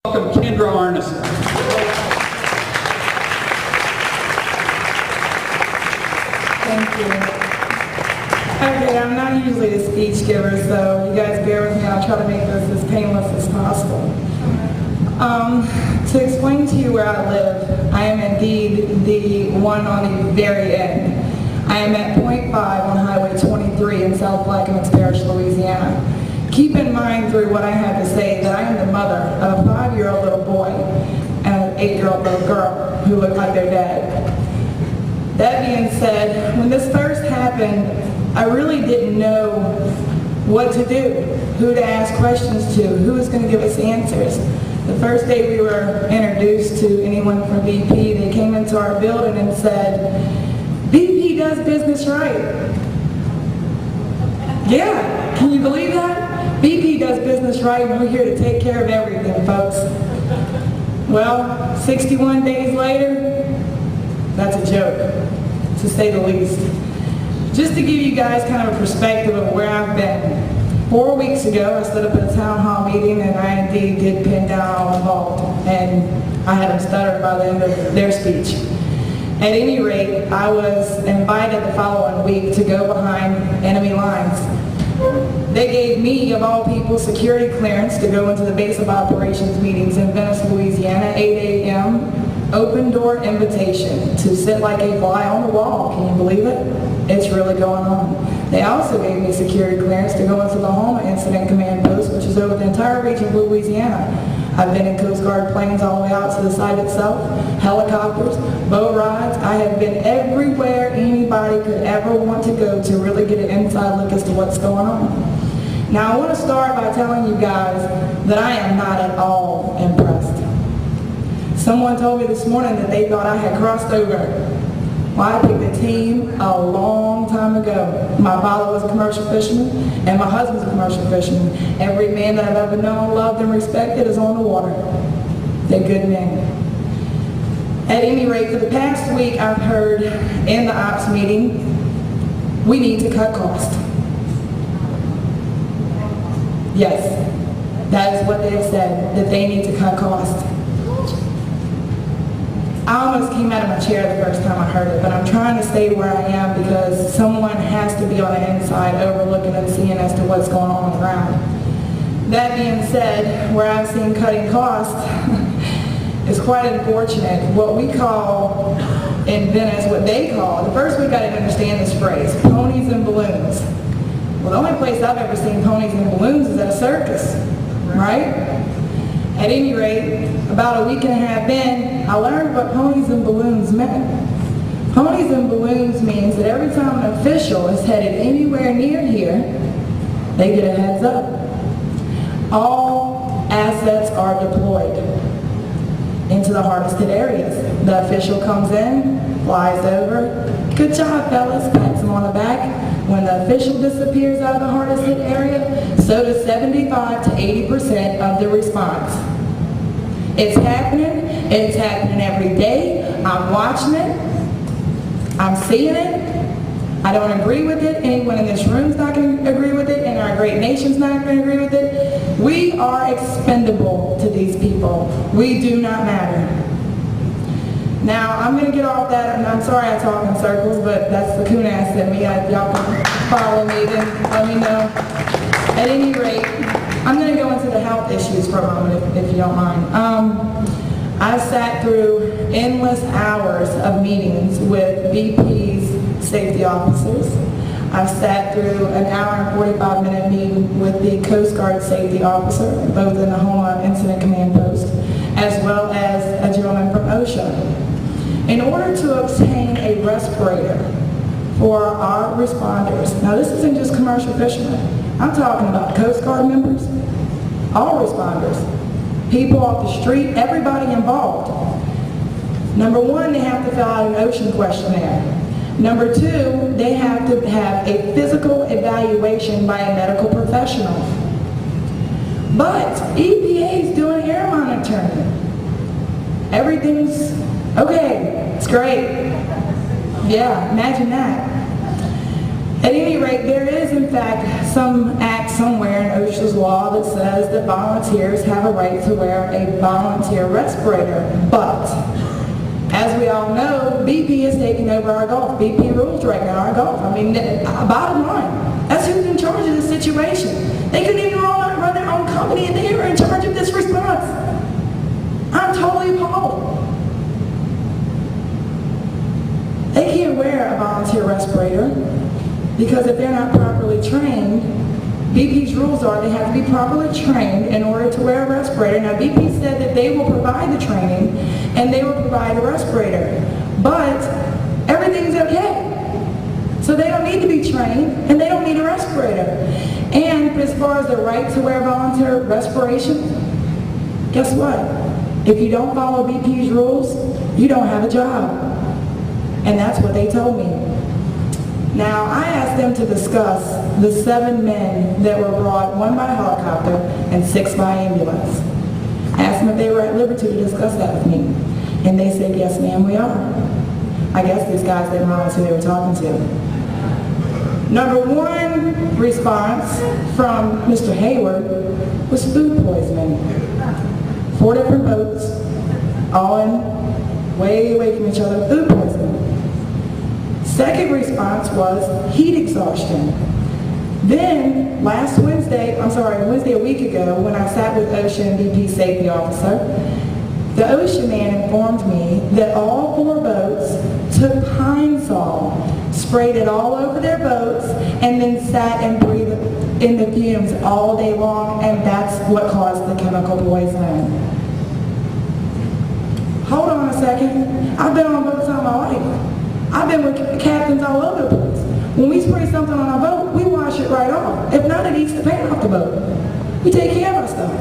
Welcome, Kendra Arneson. Thank you. Okay, I'm not usually the speech giver, so you guys bear with me. I'll try to make this as painless as possible. To explain to you where I live, I am indeed the one on the very end. I am at Point 5 on Highway 23 in South Plaquemines Parish, Louisiana. Keep in mind through what I have to say that I am the mother of a 5-year-old little boy and an 8-year-old little girl who look like their dad. That being said, when this first happened, I really didn't know what to do, who to ask questions to, who was going to give us answers. The first day we were introduced to anyone from BP, they came into our building and said, BP does business right. Yeah, can you believe that? BP does business right and we're here to take care of everything, folks. Well, 61 days later, that's a joke, to say the least. Just to give you guys kind of a perspective of where I've been. 4 weeks ago, I stood up at a town hall meeting and I indeed did pin down all involved. And I had them stutter by the end of their speech. At any rate, I was invited the following week to go behind enemy lines. They gave me, of all people, security clearance to go into the base of operations meetings in Venice, Louisiana, 8 a.m., open door invitation to sit like a fly on the wall. Can you believe it? It's really going on. They also gave me security clearance to go into the Homa Incident Command Post, which is over the entire region of Louisiana. I've been in Coast Guard planes all the way out to the site itself, helicopters, boat rides. I have been everywhere anybody could ever want to go to really get an inside look as to what's going on. Now I want to start by telling you guys that I am not at all impressed. Someone told me this morning that they thought I had crossed over. Well, I picked a team a long time ago. My father was a commercial fisherman, and my husband's a commercial fisherman. Every man that I've ever known, loved, and respected is on the water. They're good men. At any rate, for the past week, I've heard in the ops meeting, we need to cut costs. Yes, that is what they have said, that they need to cut costs. I almost came out of my chair the first time I heard it, but I'm trying to stay where I am because someone has to be on the inside overlooking and seeing as to what's going on the ground. That being said, where I've seen cutting costs is quite unfortunate. What we call in Venice, what they call, the first week I didn't understand this phrase, ponies and balloons. Well, the only place I've ever seen ponies and balloons is at a circus, right? At any rate, about a week and a half in, I learned what ponies and balloons meant. Ponies and balloons means that every time an official is headed anywhere near here, they get a heads up. All assets are deployed into the hardest hit areas. The official comes in, flies over, good job fellas, pats him on the back. When the official disappears out of the hardest hit area, so does 75 to 80% of the response. It's happening every day. I'm watching it, I'm seeing it. I don't agree with it. Anyone in this room is not going to agree with it, and our great nation's not going to agree with it. We are expendable to these people. We do not matter. Now, I'm going to get off that, and I'm sorry I talk in circles, but that's the coon ass in me. Y'all can follow me, then let me know. At any rate, I'm going to go into the health issues for a moment, if you don't mind. I sat through endless hours of meetings with BP's safety officers. I've sat through an hour and 45-minute meeting with the Coast Guard safety officer, both in the Homa Incident Command Post, as well as a gentleman from OSHA. In order to obtain a respirator for our responders, now this isn't just commercial fishermen, I'm talking about Coast Guard members, all responders, people off the street, everybody involved. Number one, they have to fill out an ocean questionnaire. Number two, they have to have a physical evaluation by a medical professional. But EPA is doing air monitoring. Everything's okay, it's great. Yeah, imagine that. At any rate, there is in fact some act somewhere in OSHA's law that says that volunteers have a right to wear a volunteer respirator. But, as we all know, BP is taking over our Gulf. BP rules right now our Gulf. I mean, bottom line, that's who's in charge of this situation. They couldn't even run their own company and they were in charge of this response. I'm totally appalled. They can't wear a volunteer respirator because if they're not properly trained, BP's rules are they have to be properly trained in order to wear a respirator. Now BP said that they will provide the training and they will provide a respirator, but everything's okay. So they don't need to be trained and they don't need a respirator. And as far as the right to wear volunteer respiration, guess what? If you don't follow BP's rules, you don't have a job. And that's what they told me. Now, I asked them to discuss the 7 men that were brought, 1 by helicopter and 6 by ambulance. I asked them if they were at liberty to discuss that with me. And they said, yes, ma'am, we are. I guess these guys didn't realize who they were talking to. Number 1 response from Mr. Hayward was food poisoning. 4 different boats, all in way away from each other, food poisoning. Second response was heat exhaustion. Then, Wednesday a week ago, when I sat with OSHA and BP safety officer, the OSHA man informed me that all 4 boats took Pine Sol, sprayed it all over their boats, and then sat and breathed in the fumes all day long, and that's what caused the chemical poisoning. Hold on a second. I've been on boats all my life. I've been with captains all over the place. When we spray something on our boat, we wash it right off. If not, it eats the paint off the boat. We take care of our stuff.